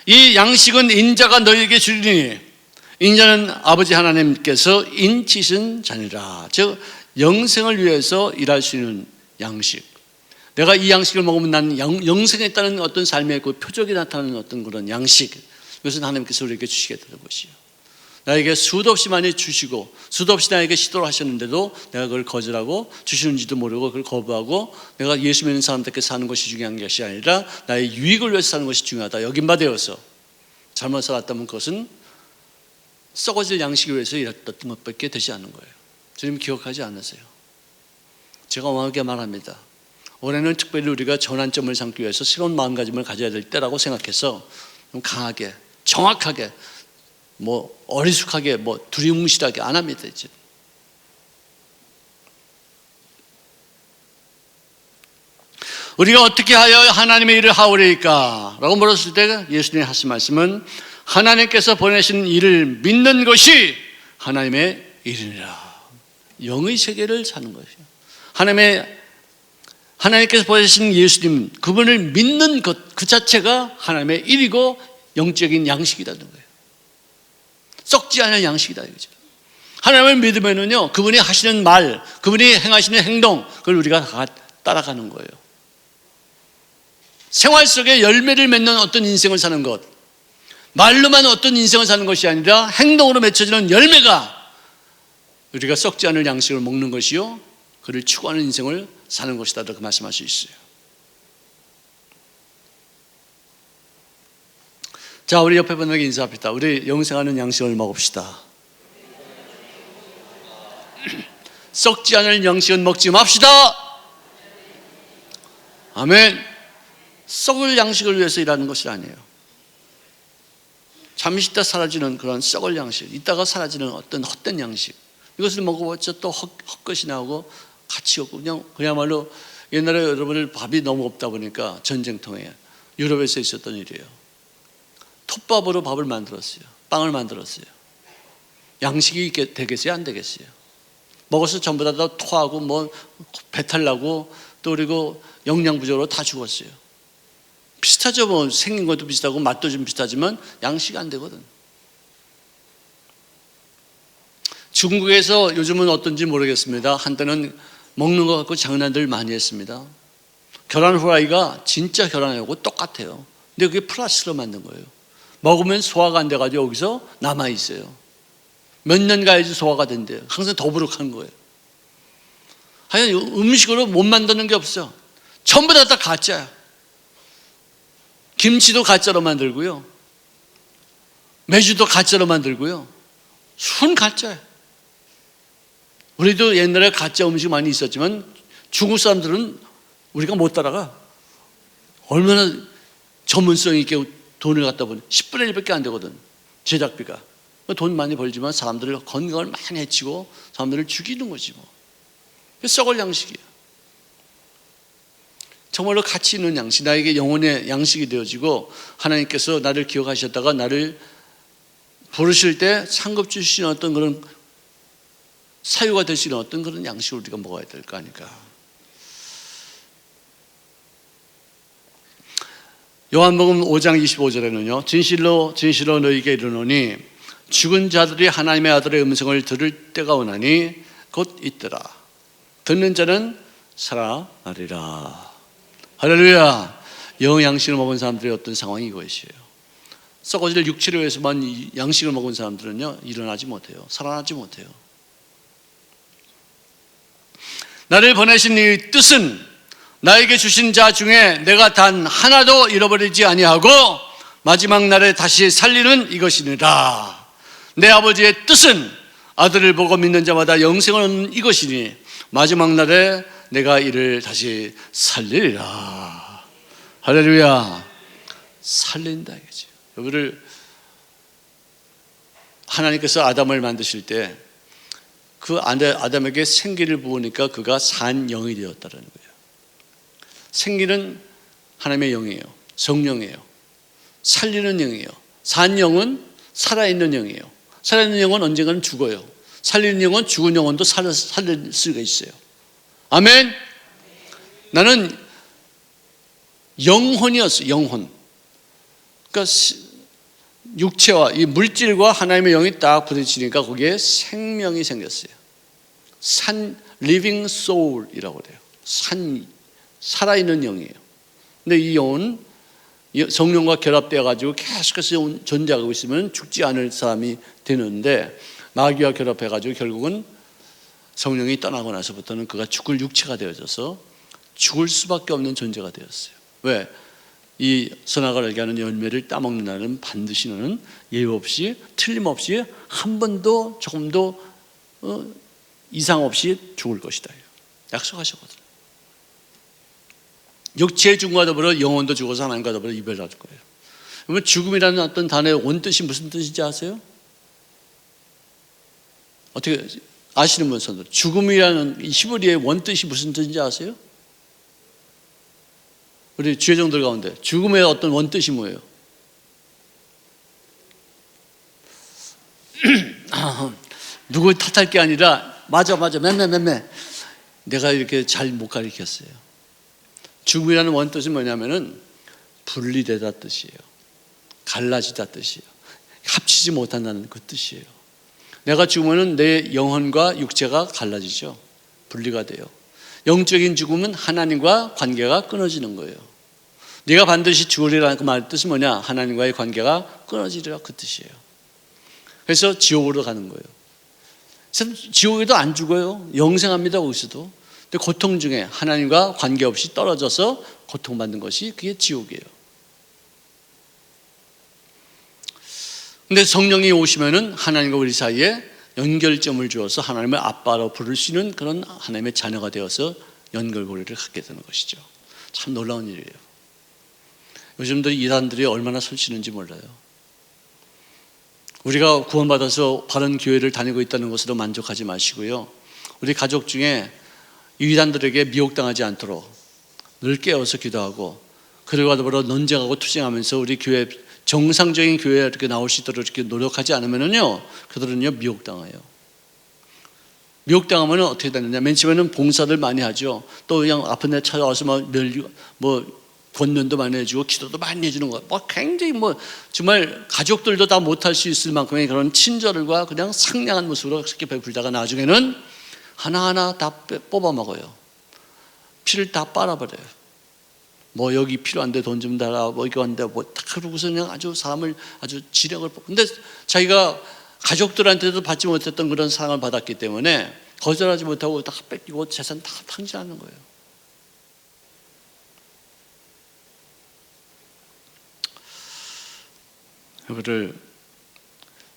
이 양식은 인자가 너희에게 주리니 인자는 아버지 하나님께서 인치신 자니라. 즉 영생을 위해서 일할 수 있는 양식. 내가 이 양식을 먹으면 나는 영생에 따른 어떤 삶의 그 표적이 나타나는 어떤 그런 양식, 이것은 하나님께서 우리에게 주시게 되는 것이요. 나에게 수도 없이 많이 주시고 수도 없이 나에게 시도를 하셨는데도 내가 그걸 거절하고 주시는지도 모르고 그걸 거부하고 내가 예수 믿는 사람답게 사는 것이 중요한 것이 아니라 나의 유익을 위해서 사는 것이 중요하다 여긴 바 되어서 잘못 살았다면 그것은 썩어질 양식을 위해서 일했던 것밖에 되지 않는 거예요. 주님 기억하지 않으세요? 제가 엄하게 말합니다. 올해는 특별히 우리가 전환점을 삼기 위해서 새로운 마음가짐을 가져야 될 때라고 생각해서 좀 강하게, 정확하게, 어리숙하게, 두리뭉실하게 안 합니다. 이제. 우리가 어떻게 하여 하나님의 일을 하오리까? 라고 물었을 때 예수님이 하신 말씀은 하나님께서 보내신 일을 믿는 것이 하나님의 일이니라. 영의 세계를 사는 것이요. 하나님께서 보내신 예수님, 그분을 믿는 것 그 자체가 하나님의 일이고 영적인 양식이라는 거예요. 썩지 않을 양식이다 이거죠. 하나님을 믿으면은요, 그분이 하시는 말, 그분이 행하시는 행동, 그걸 우리가 다 따라가는 거예요. 생활 속에 열매를 맺는 어떤 인생을 사는 것, 말로만 어떤 인생을 사는 것이 아니라 행동으로 맺혀지는 열매가 우리가 썩지 않을 양식을 먹는 것이요, 그를 추구하는 인생을 사는 것이다 라고 말씀할 수 있어요. 자, 우리 옆에 분에게 인사합시다. 우리 영생하는 양식을 먹읍시다. 썩지 않을 양식은 먹지 맙시다. 아멘. 썩을 양식을 위해서 일하는 것이 아니에요. 잠시 있다 사라지는 그런 썩을 양식, 있다가 사라지는 어떤 헛된 양식, 이것을 먹어봤자 또 헛것이 나오고 가치 없고 그야말로 옛날에 여러분들 밥이 너무 없다 보니까 전쟁통에 유럽에서 있었던 일이에요. 톱밥으로 밥을 만들었어요. 빵을 만들었어요. 양식이 되겠어요? 안 되겠어요? 먹어서 전부 다 토하고 배탈 나고 또 또 그리고 영양 부족으로 다 죽었어요. 비슷하죠. 뭐 생긴 것도 비슷하고 맛도 좀 비슷하지만 양식이 안 되거든. 중국에서 요즘은 어떤지 모르겠습니다. 한때는 먹는 것 갖고 장난들 많이 했습니다. 계란 후라이가 진짜 계란하고 똑같아요. 근데 그게 플라스틱으로 만든 거예요. 먹으면 소화가 안 돼가지고 여기서 남아있어요. 몇 년 가야지 소화가 된대요. 항상 더부룩한 거예요. 하여간 음식으로 못 만드는 게 없어. 전부 다 가짜야. 김치도 가짜로 만들고요. 매주도 가짜로 만들고요. 순 가짜야. 우리도 옛날에 가짜 음식 많이 있었지만 중국 사람들은 우리가 못 따라가. 얼마나 전문성 있게 돈을 갖다 보니 10분의 1밖에 안 되거든. 제작비가. 돈 많이 벌지만 사람들을 건강을 많이 해치고 사람들을 죽이는 거지 뭐. 썩을 양식이야. 정말로 가치 있는 양식, 나에게 영혼의 양식이 되어지고 하나님께서 나를 기억하셨다가 나를 부르실 때 상급 주시는 어떤 그런 사유가 될 수 있는 어떤 그런 양식을 우리가 먹어야 될 거 아닙니까? 요한복음 5장 25절에는요. 진실로 진실로 너희에게 이르노니 죽은 자들이 하나님의 아들의 음성을 들을 때가 오나니 곧 있더라. 듣는 자는 살아나리라. 할렐루야. 영의 양식을 먹은 사람들의 어떤 상황이 이것이에요. 썩어질 육체를 위해서만 양식을 먹은 사람들은요 일어나지 못해요. 살아나지 못해요. 나를 보내신 이 뜻은 나에게 주신 자 중에 내가 단 하나도 잃어버리지 아니하고 마지막 날에 다시 살리는 이것이니라. 내 아버지의 뜻은 아들을 보고 믿는 자마다 영생을 얻는 이것이니 마지막 날에 내가 이를 다시 살리리라. 할렐루야. 살린다 이거죠. 여기를 하나님께서 아담을 만드실 때 그 아담에게 생기를 부으니까 그가 산 영이 되었다는 거예요. 생기는 하나님의 영이에요. 성령이에요. 살리는 영이에요. 산 영은 살아있는 영이에요. 살아있는 영은 언젠가는 죽어요. 살리는 영은 죽은 영혼도 살릴 수가 있어요. 아멘. 나는 영혼이었어요. 영혼. 그러니까 육체와 이 물질과 하나님의 영이 딱 부딪히니까 거기에 생명이 생겼어요. living soul이라고 그래요. 살아있는 영이에요. 근데 이 영은 성령과 결합되어 가지고 계속해서 존재하고 있으면 죽지 않을 사람이 되는데 마귀와 결합해 가지고 결국은 성령이 떠나고 나서부터는 그가 죽을 육체가 되어져서 죽을 수밖에 없는 존재가 되었어요. 왜? 이 선악을 알게 하는 열매를 따먹는 날은 반드시 너는 예외 없이 틀림없이 한 번도 조금도 이상 없이 죽을 것이다. 약속하셨거든요. 육체의 죽음과 더불어 영혼도 죽어서 하나님과 더불어 이별할 거예요. 그러면 죽음이라는 어떤 단어의 원뜻이 무슨 뜻인지 아세요? 어떻게 아시는 분 손들. 죽음이라는 히브리어의 원뜻이 무슨 뜻인지 아세요? 우리 주의종들 가운데 죽음의 어떤 원뜻이 뭐예요? 누구 탓할 게 아니라 맞아 맴매 내가 이렇게 잘 못 가르쳤어요. 죽음이라는 원뜻이 뭐냐면은 분리되다 뜻이에요. 갈라지다 뜻이에요. 합치지 못한다는 그 뜻이에요. 내가 죽으면은 내 영혼과 육체가 갈라지죠. 분리가 돼요. 영적인 죽음은 하나님과 관계가 끊어지는 거예요. 네가 반드시 죽으리라는 그 말 뜻이 뭐냐? 하나님과의 관계가 끊어지리라 그 뜻이에요. 그래서 지옥으로 가는 거예요. 지옥에도 안 죽어요. 영생합니다 거기서도. 근데 고통 중에 하나님과 관계없이 떨어져서 고통받는 것이 그게 지옥이에요. 근데 성령이 오시면은 하나님과 우리 사이에 연결점을 주어서 하나님의 아빠로 부를 수 있는 그런 하나님의 자녀가 되어서 연결고리를 갖게 되는 것이죠. 참 놀라운 일이에요. 요즘도 이단들이 얼마나 설치는지 몰라요. 우리가 구원받아서 바른 교회를 다니고 있다는 것으로 만족하지 마시고요. 우리 가족 중에 이단들에게 미혹당하지 않도록 늘 깨어서 기도하고 그들과 더불어 논쟁하고 투쟁하면서 우리 교회 정상적인 교회에 이렇게 나올 수 있도록 이렇게 노력하지 않으면요, 그들은요 미혹당해요. 미혹당하면 어떻게 되느냐? 맨 처음에는 봉사들 많이 하죠. 또 그냥 아픈 데 찾아와서 권면도 많이 해주고 기도도 많이 해주는 거예요. 굉장히 정말 가족들도 다 못할 수 있을 만큼의 그런 친절과 그냥 상냥한 모습으로 그렇게 베풀다가 나중에는 하나하나 다 뽑아 먹어요. 피를 다 빨아버려요. 여기 필요한데 돈 좀 달라, 이거 한데 딱 그러고서 그냥 아주 사람을 아주 지력을 근데 자기가 가족들한테도 받지 못했던 그런 사랑을 받았기 때문에 거절하지 못하고 다 뺏기고 재산 다 탕진하는 거예요. 이거를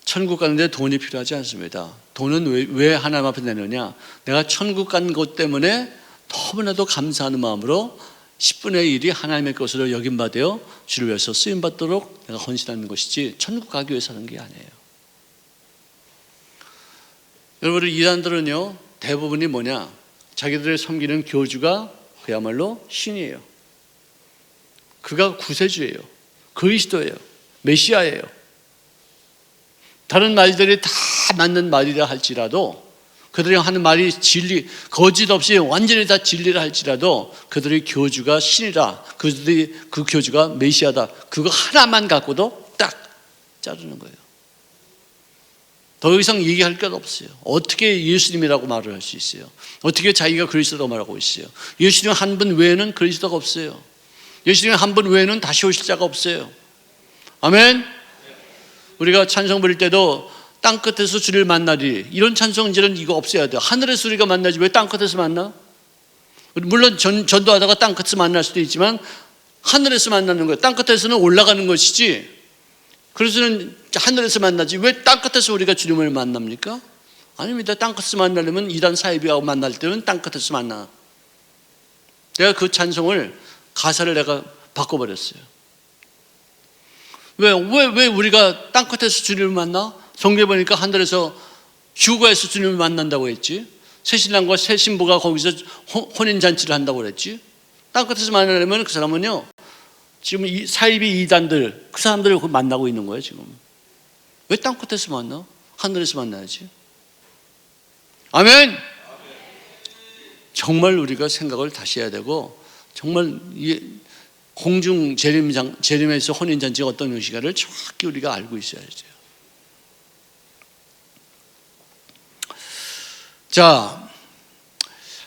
천국 가는데 돈이 필요하지 않습니다. 돈은 왜 하나님 앞에 내느냐? 내가 천국 간 것 때문에 너무나도 감사하는 마음으로 10분의 1이 하나님의 것으로 여김받아 주를 위해서 쓰임받도록 내가 헌신하는 것이지 천국 가기 위해서 하는 게 아니에요. 여러분, 이단들은요 대부분이 자기들의 섬기는 교주가 그야말로 신이에요. 그가 구세주예요. 그리스도예요. 메시아예요. 다른 말들이 다 맞는 말이라 할지라도, 그들이 하는 말이 진리, 거짓 없이 완전히 다 진리라 할지라도 그들의 교주가 신이라, 그 교주가 메시아다, 그거 하나만 갖고도 딱 자르는 거예요. 더 이상 얘기할 것 없어요. 어떻게 예수님이라고 말을 할 수 있어요? 어떻게 자기가 그리스도라고 말하고 있어요? 예수님 한 분 외에는 그리스도가 없어요. 예수님 한 분 외에는 다시 오실 자가 없어요. 아멘. 우리가 찬송 부를 때도 땅끝에서 주를 만나리, 이런 찬송들은 이거 없어야 돼요. 하늘에서 우리가 만나지 왜 땅끝에서 만나? 물론 전도하다가 땅끝에서 만날 수도 있지만 하늘에서 만나는 거예요. 땅끝에서는 올라가는 것이지, 그래서는 하늘에서 만나지 왜 땅끝에서 우리가 주님을 만납니까? 아닙니다. 땅끝에서 만나려면 이단 사이비하고 만날 때는 땅끝에서 만나. 내가 그 찬송을 가사를 내가 바꿔버렸어요. 왜 우리가 땅끝에서 주님을 만나? 성경에 보니까 하늘에서 휴거에서 주님을 만난다고 했지. 새신랑과 새신부가 거기서 혼인잔치를 한다고 그랬지. 땅끝에서 만나려면 그 사람은요, 지금 이 사이비 이단들, 그 사람들을 만나고 있는 거예요 지금. 왜 땅끝에서 만나? 하늘에서 만나야지. 아멘. 정말 우리가 생각을 다시 해야 되고, 정말 공중 재림에서 혼인잔치가 어떤 의식을 정확히 우리가 알고 있어야죠. 자,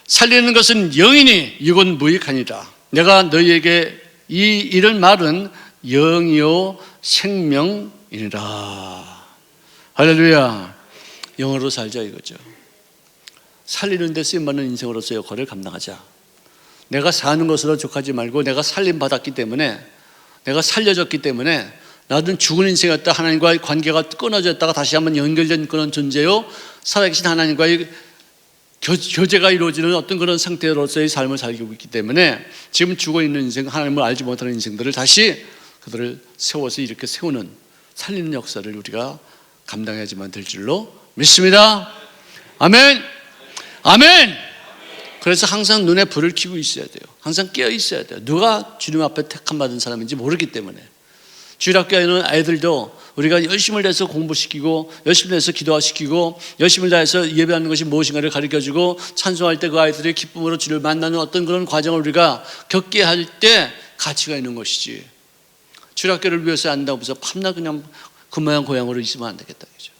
살리는 것은 영이니 이건 무익하니라. 내가 너희에게 이런 말은 영이요 생명이니라. 할렐루야. 영으로 살자 이거죠. 살리는 데 쓰임받는 인생으로서의 역할을 감당하자. 내가 사는 것으로 족하지 말고, 내가 살림받았기 때문에, 내가 살려졌기 때문에, 나는 죽은 인생이었다, 하나님과의 관계가 끊어졌다가 다시 한번 연결된 그런 존재요, 살아계신 하나님과의 교제가 이루어지는 어떤 그런 상태로서의 삶을 살고 있기 때문에 지금 죽어있는 인생, 하나님을 알지 못하는 인생들을 다시 그들을 세워서 이렇게 세우는, 살리는 역사를 우리가 감당해야지만 될 줄로 믿습니다. 아멘. 아멘. 그래서 항상 눈에 불을 켜고 있어야 돼요. 항상 깨어 있어야 돼요. 누가 주님 앞에 택함 받은 사람인지 모르기 때문에. 주일학교에는 아이들도 우리가 열심을 내서 공부시키고, 열심을 내서 기도시키고, 열심을 다해서 예배하는 것이 무엇인가를 가르쳐주고, 찬송할 때 그 아이들의 기쁨으로 주를 만나는 어떤 그런 과정을 우리가 겪게 할 때 가치가 있는 것이지, 주일학교를 위해서 한다고 해서 밤낮 그냥 그 모양 고향으로 있으면 안 되겠다, 그죠?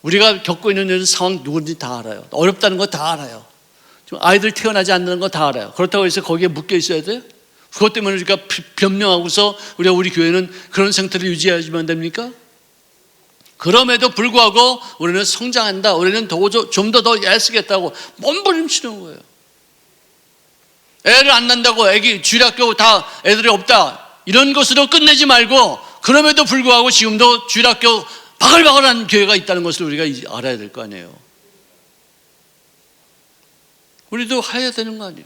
우리가 겪고 있는 이런 상황 누군지 다 알아요. 어렵다는 거 다 알아요. 아이들 태어나지 않는 거 다 알아요. 그렇다고 해서 거기에 묶여 있어야 돼요? 그것 때문에 우리가 변명하고서 우리 교회는 그런 상태를 유지해야지만 됩니까? 그럼에도 불구하고 우리는 성장한다, 우리는 좀 더 애쓰겠다고 몸부림치는 거예요. 애를 안 낳는다고 애기 주일학교 다 애들이 없다, 이런 것으로 끝내지 말고, 그럼에도 불구하고 지금도 주일학교 바글바글한 교회가 있다는 것을 우리가 알아야 될 거 아니에요. 우리도 해야 되는 거 아니에요.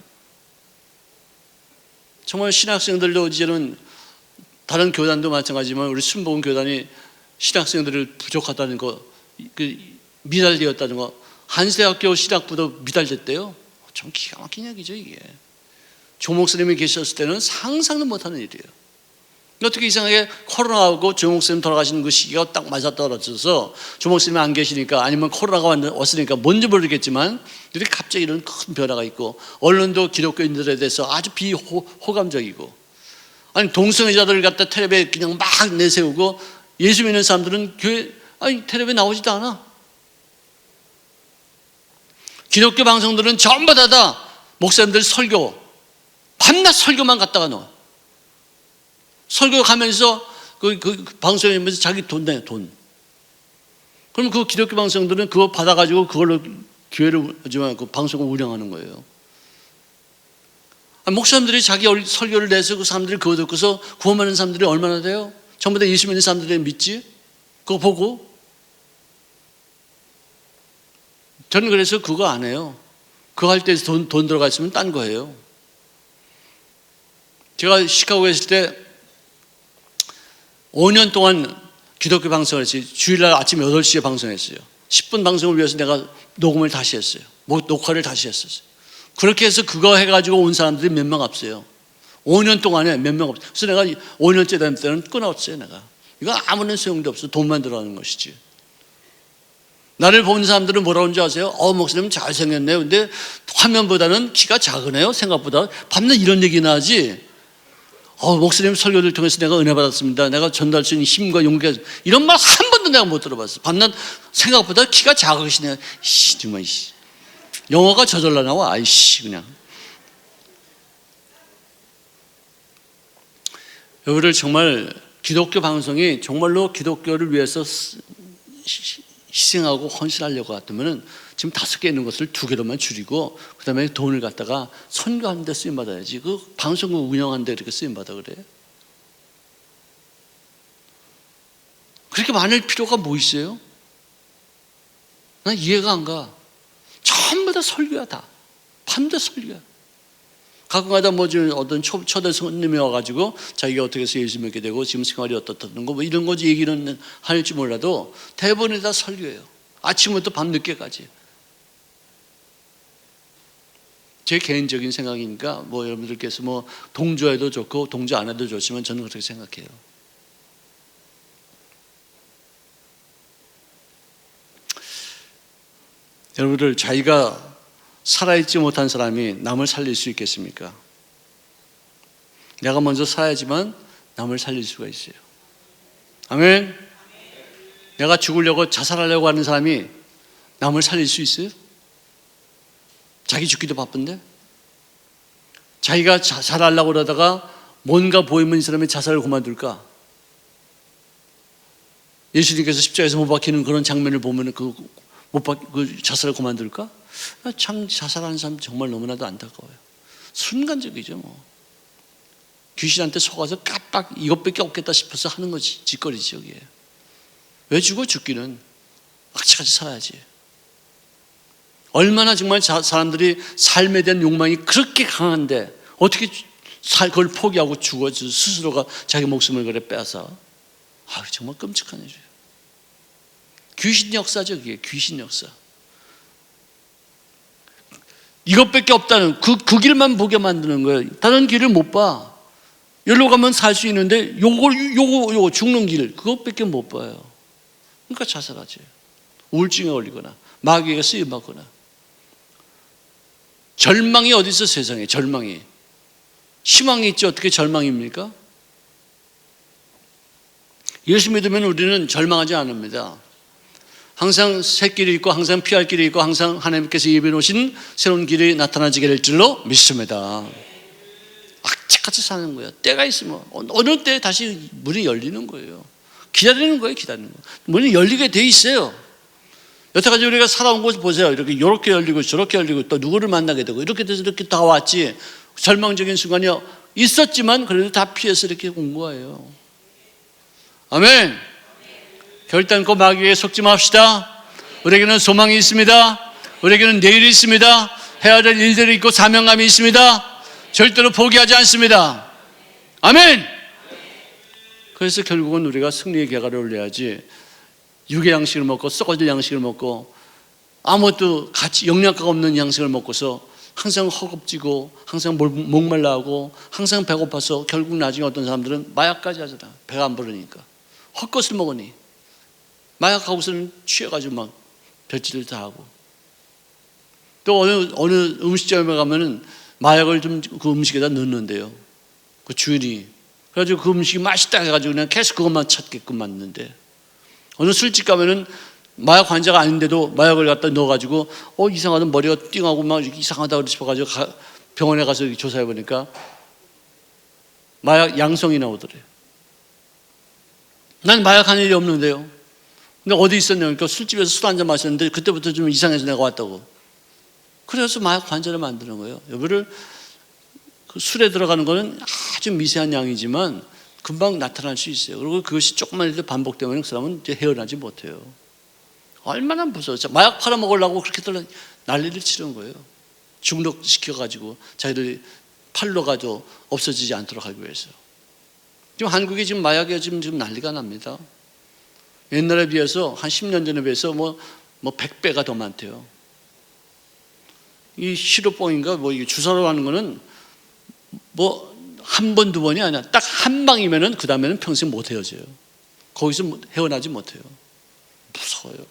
정말 신학생들도 이제는 다른 교단도 마찬가지지만 우리 순복음 교단이 신학생들을 부족하다는 거, 미달되었다는 거, 한세학교 신학부도 미달됐대요. 참 기가 막힌 얘기죠 이게. 조 목사님이 계셨을 때는 상상도 못하는 일이에요. 어떻게 이상하게 코로나하고 조 목사님 돌아가신 그 시기가 딱 맞아떨어져서 조 목사님이 안 계시니까, 아니면 코로나가 왔으니까 뭔지 모르겠지만 이렇게 갑자기 이런 큰 변화가 있고, 언론도 기독교인들에 대해서 아주 비호감적이고, 아니 동성애자들 갖다 텔레비에 그냥 막 내세우고, 예수 믿는 사람들은 교회 텔레비에 나오지도 않아. 기독교 방송들은 전부 다 목사님들 설교, 밤낮 설교만 갖다가 넣어. 설교 가면서 그 방송에 면서 자기 돈 내요, 돈. 그럼 그 기독교 방송들은 그거 받아가지고 그걸로 교회를, 그 방송을 운영하는 거예요. 목사님들이 자기 설교를 내서 그 사람들이 그거 듣고서 구원받는 사람들이 얼마나 돼요? 전부 다 예수 믿는 사람들이 믿지? 그거 보고. 저는 그래서 그거 안 해요. 그거 할 때 돈 들어가 있으면 딴 거예요. 제가 시카고에 있을 때 5년 동안 기독교 방송을 했어요. 주일날 아침 8시에 방송했어요. 10분 방송을 위해서 내가 녹음을 다시 했어요. 녹화를 다시 했었어요. 그렇게 해서 그거 해가지고 온 사람들이 몇 명 없어요. 5년 동안에 몇 명 없어요. 그래서 내가 5년째 된 때는 끊었어요. 내가 이거 아무런 소용도 없어. 돈만 들어가는 것이지. 나를 본 사람들은 뭐라고 하는지 아세요? 목사님 잘생겼네요. 근데 화면보다는 키가 작으네요. 생각보다. 밤낮 이런 얘기나 하지. 목사님 설교를 통해서 내가 은혜 받았습니다. 내가 전달 수 있는 힘과 용기가, 이런 말 한 번도 내가 못 들어봤어. 밤낮 생각보다 키가 작으시네. 정말 영어가 저절로 나와. 그냥. 여러분들 정말 기독교 방송이 정말로 기독교를 위해서 희생하고 헌신하려고 같으면 지금 5개 있는 것을 2개로만 줄이고, 그 다음에 돈을 갖다가 선교하는 데 쓰임받아야지. 그 방송국 운영하는 데 이렇게 쓰임받아 그래? 그렇게 많을 필요가 뭐 있어요? 난 이해가 안 가. 전부 다 설교야, 다. 밤새 설교야. 가끔가다 어떤 초대 손님이 와가지고 자기가 어떻게 해서 예수 믿게 되고 지금 생활이 어떻다는 거 이런 거지 얘기는 할지 몰라도 대부분이 다 설교예요. 아침부터 밤 늦게까지. 제 개인적인 생각이니까 여러분들께서 동조해도 좋고 동조 안 해도 좋지만 저는 그렇게 생각해요. 여러분들, 자기가 살아있지 못한 사람이 남을 살릴 수 있겠습니까? 내가 먼저 살아야지만 남을 살릴 수가 있어요. 아멘. 내가 죽으려고 자살하려고 하는 사람이 남을 살릴 수 있어요? 자기 죽기도 바쁜데? 자기가 자살하려고 그러다가 뭔가 보이면 이 사람이 자살을 그만둘까? 예수님께서 십자가에서 못 박히는 그런 장면을 보면 그 자살을 그만둘까? 참 자살하는 사람 정말 너무나도 안타까워요. 순간적이죠. 귀신한테 속아서 깜빡 이것밖에 없겠다 싶어서 하는 거지. 짓거리지 여기에. 왜 죽어? 죽기는 악착같이 살아야지. 얼마나 정말 사람들이 삶에 대한 욕망이 그렇게 강한데 어떻게 그걸 포기하고 죽어? 스스로가 자기 목숨을 그래 빼앗아. 정말 끔찍한 일이에요. 귀신 역사죠. 그게 귀신 역사. 이것밖에 없다는 그 길만 보게 만드는 거예요. 다른 길을 못 봐. 여기로 가면 살 수 있는데 요거 죽는 길 그것밖에 못 봐요. 그러니까 자살하지. 우울증에 걸리거나 마귀에게 쓰임받거나. 절망이 어디 있어? 세상에 절망이. 희망이 있지 어떻게 절망입니까? 예수 믿으면 우리는 절망하지 않습니다. 항상 새 길이 있고 항상 피할 길이 있고 항상 하나님께서 예비해 놓으신 새로운 길이 나타나지게 될 줄로 믿습니다. 악착같이 사는 거예요. 때가 있으면 어느 때 다시 문이 열리는 거예요. 기다리는 거예요. 기다리는 거. 문이 열리게 돼 있어요. 여태까지 우리가 살아온 곳 보세요. 이렇게 열리고 저렇게 열리고 또 누구를 만나게 되고 이렇게 돼서 이렇게 다 왔지. 절망적인 순간이 있었지만 그래도 다 피해서 이렇게 온 거예요. 아멘. 결단코 마귀에게 속지 맙시다. 우리에게는 소망이 있습니다. 우리에게는 내일이 있습니다. 해야 될 일들이 있고 사명감이 있습니다. 절대로 포기하지 않습니다. 아멘. 그래서 결국은 우리가 승리의 개가를 올려야지 육의 양식을 먹고 썩어질 양식을 먹고 아무것도 같이 영양가가 없는 양식을 먹고서 항상 허겁지고 항상 목말라하고 항상 배고파서 결국 나중에 어떤 사람들은 마약까지 하잖아. 배가 안 부르니까. 헛것을 먹으니 마약하고서는 취해가지고 막 별짓을 다 하고, 또 어느 음식점에 가면은 마약을 좀 그 음식에다 넣는데요. 그 주인이 그래가지고 그 음식이 맛있다 해가지고 그냥 계속 그것만 찾게끔 만드는데, 어느 술집 가면은 마약 환자가 아닌데도 마약을 갖다 넣어가지고 이상하다, 머리가 띵하고 막 이상하다 싶어가지고 병원에 가서 조사해 보니까 마약 양성이 나오더래요. 난 마약한 일이 없는데요. 근데 어디 있었냐 그러니까 술집에서 술 한잔 마셨는데 그때부터 좀 이상해서 내가 왔다고. 그래서 마약 환자를 만드는 거예요. 여러분들, 그 술에 들어가는 거는 아주 미세한 양이지만 금방 나타날 수 있어요. 그리고 그것이 조금만 반복되면 그 사람은 이제 헤어나지 못해요. 얼마나 무서워요. 마약 팔아먹으려고 그렇게 난리를 치는 거예요. 중독시켜가지고 자기들이 팔러가지고 없어지지 않도록 하기 위해서. 지금 한국이 지금 마약에 지금 난리가 납니다. 옛날에 비해서 한 10년 전에 비해서 뭐 100배가 더 많대요. 이 시로뽕인가 이게 주사로 하는 거는 한 번, 두 번이 아니라 딱 한 방이면은 그 다음에는 평생 못 헤어져요. 거기서 헤어나지 못해요. 무서워요.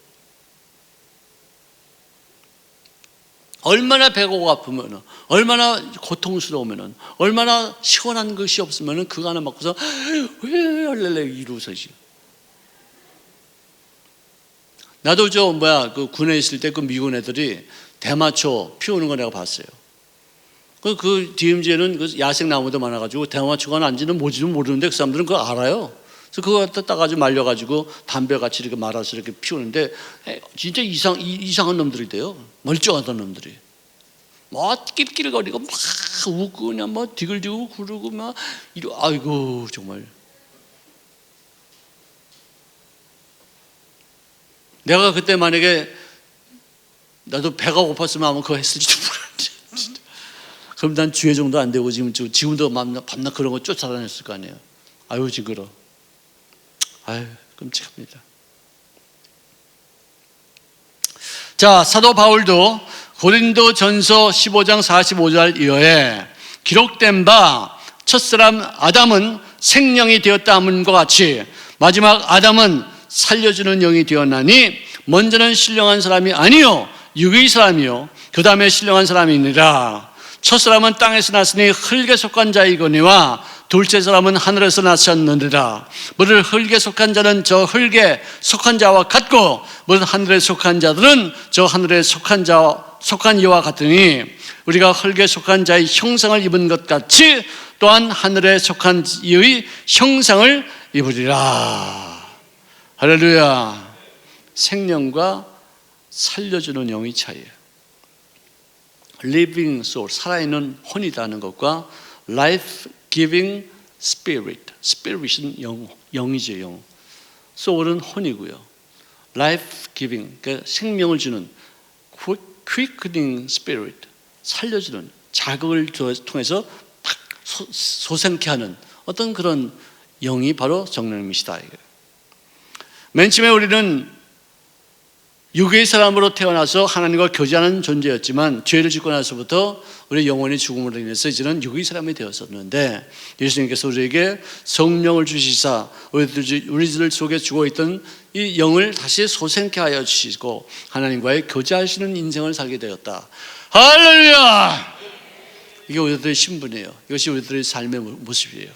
얼마나 배가 고프면, 얼마나 고통스러우면, 얼마나 시원한 것이 없으면 그거 하나 먹고서 왜 이루서지. 나도 그 군에 있을 때 그 미군 애들이 대마초 피우는 거 내가 봤어요. 그 DMZ에는 그 야생 나무도 많아가지고 대마초가 난지는 뭔지는 모르는데 그 사람들은 그거 알아요. 그래서 그거 갖다 따가지고 말려가지고 담배같이 이렇게 말아서 이렇게 피우는데 진짜 이상한 놈들이 돼요. 멀쩡하던 놈들이. 낄낄거리고 막 웃고 그냥 디글디글 구르고 막 아이고 정말. 내가 그때 만약에 나도 배가 고팠으면 아마 그거 했을지도 모르는데 그럼 난 주회 정도 안 되고 지금도 밤낮 그런 거 쫓아다녔을 거 아니에요. 아유 징그러. 아유 끔찍합니다. 자, 사도 바울도 고린도전서 15장 45절 이하에 기록된 바 첫사람 아담은 생명이 되었다 함과 같이 마지막 아담은 살려주는 영이 되었나니 먼저는 신령한 사람이 아니요 육의 사람이요 그 다음에 신령한 사람이니라. 첫사람은 땅에서 났으니 흙에 속한 자이거니와 둘째 사람은 하늘에서 났었느니라. 무릇 흙에 속한 자는 저 흙에 속한 자와 같고 무릇 하늘에 속한 자들은 저 하늘에 속한 이와 같으니 우리가 흙에 속한 자의 형상을 입은 것 같이 또한 하늘에 속한 이의 형상을 입으리라. 할렐루야. 생명과 살려주는 영의 차이예요. Living soul, 살아있는 혼이라는 것과 Life giving spirit, spirit은 영이죠, 영. soul은 혼이고요. Life giving, 그러니까 생명을 주는 quickening spirit, 살려주는 자극을 통해서 팍 솟생케 하는 어떤 그런 영이 바로 성령님이시다. 맨 처음에 우리는 육의 사람으로 태어나서 하나님과 교제하는 존재였지만 죄를 짓고 나서부터 우리 영혼의 죽음으로 인해서 이제는 육의 사람이 되었었는데 예수님께서 우리에게 성령을 주시사 우리들 속에 죽어있던 이 영을 다시 솟생케 하여 주시고 하나님과의 교제하시는 인생을 살게 되었다. 할렐루야! 이게 우리들의 신분이에요. 이것이 우리들의 삶의 모습이에요.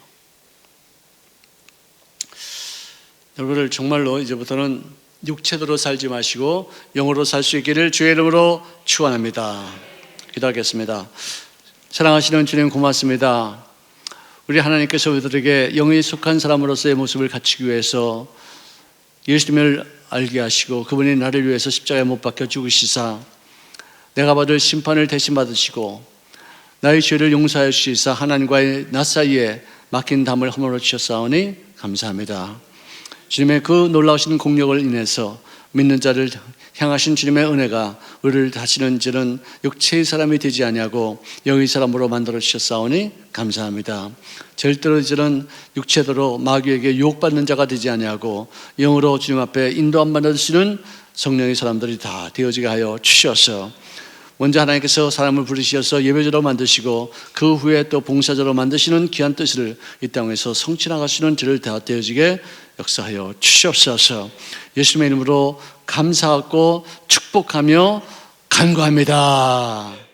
여러분들 정말로 이제부터는 육체대로 살지 마시고 영으로 살 수 있기를 주의 이름으로 축원합니다. 기도하겠습니다. 사랑하시는 주님 고맙습니다. 우리 하나님께서 우리들에게 영에 속한 사람으로서의 모습을 갖추기 위해서 예수님을 알게 하시고 그분이 나를 위해서 십자가에 못 박혀 죽으시사 내가 받을 심판을 대신 받으시고 나의 죄를 용서하여 주시사 하나님과의 나 사이에 막힌 담을 허물어 주셨사오니 감사합니다. 주님의 그 놀라우신 공력을 인해서 믿는 자를 향하신 주님의 은혜가 우리를 다시는 저는 육체의 사람이 되지 아니하고 영의 사람으로 만들어 주셨사오니 감사합니다. 절대로 저는 육체대로 마귀에게 유혹받는 자가 되지 아니하고 영으로 주님 앞에 인도 안 받으시는 성령의 사람들이 다 되어지게 하여 주셔서 먼저 하나님께서 사람을 부르셔서 예배자로 만드시고 그 후에 또 봉사자로 만드시는 귀한 뜻을 이 땅에서 성취 나가시는 저를 다 되어지게 역사하여 주시옵소서. 예수님의 이름으로 감사하고 축복하며 간구합니다.